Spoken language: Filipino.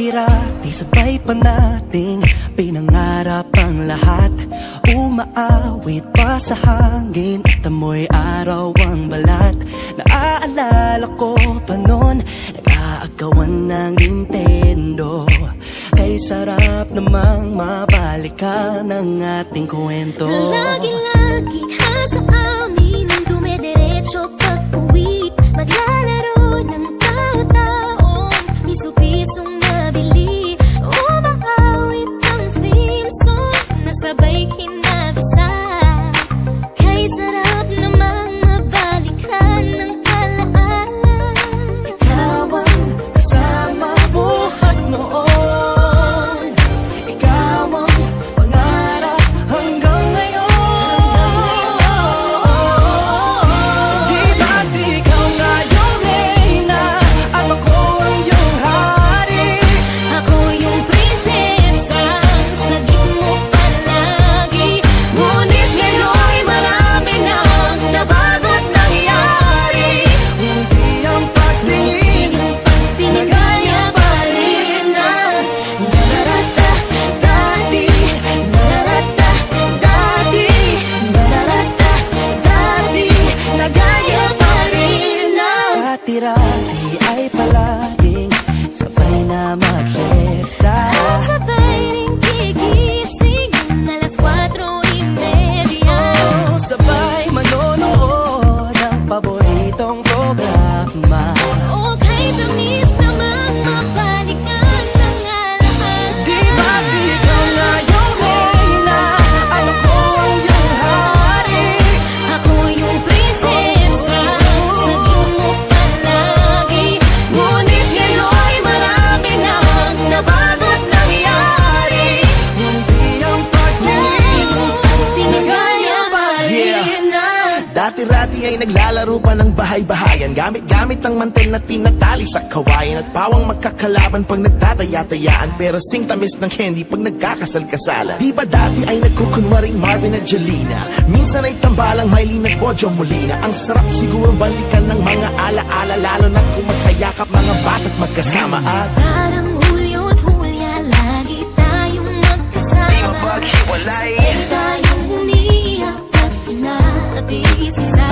Dati-rati sabay pa nating pinangarap ang lahat. Umaawit pa sa hangin at amoy araw ang balat. Naaalala ko pa noon, nag-aagawan ng Nintendo. Kay sarap namang mabalikan ang ating kwento. Lagi-lagi ka sa amin ang dumediretso pag-uwi. Maglalaro ng tao-taong piso-pisong nabili. Umaawit ang theme song na sabay kinabisa. Kay sarap namang mabalikan ng alaala. Ikaw ang kasama buhat noon. Ikaw ang pangarap hanggang ngayon. Di ba't ikaw nga yung reyna at ako ang iyong hari? Ako yung prinsesa, sagip mo palagi. Ngunit ngayon'y marami nang nabago't nangyari. Hindi ang pagtingin na gaya pa rin na nararata dati, nararata dati, nararata dati, na gaya pa rin na. Dati-rati ay palaging sabay na mag-siesta. Sabay rin gigising alas 4:30. Oh, sabay manonood ng paboritong programa. O kay tamis namang mabalikan ng alaala. Di ba't ikaw nga yung reyna at ako ang iyong hari? Ako yung prinsesa, sagip mo palagi. Ngunit ngayon'y marami nang nabago't nangyari. Hindi ang pagtingin na gaya pa rin na. Dati-rati ay naglalaro pa ng bahay-bahayan, gamit-gamit ang mantel na tinatali sa kawayan. At pawang magkakalaban pag nagtataya-tayaan, pero sing tamis ng candy pag nagkakasal-kasalan. Di ba dati ay nagkukunwaring Marvin at Jelena? Minsan ay tambalang Mylene at Bojo Molina. Ang sarap siguro balikan ng mga ala-ala, lalo na kung magkayakap mga bata't magkasama. At Parang Hulyo at Hulya, lagi tayong magkasama. Di ba maghiwalay? Sabay tayong umiyak at inaabis isa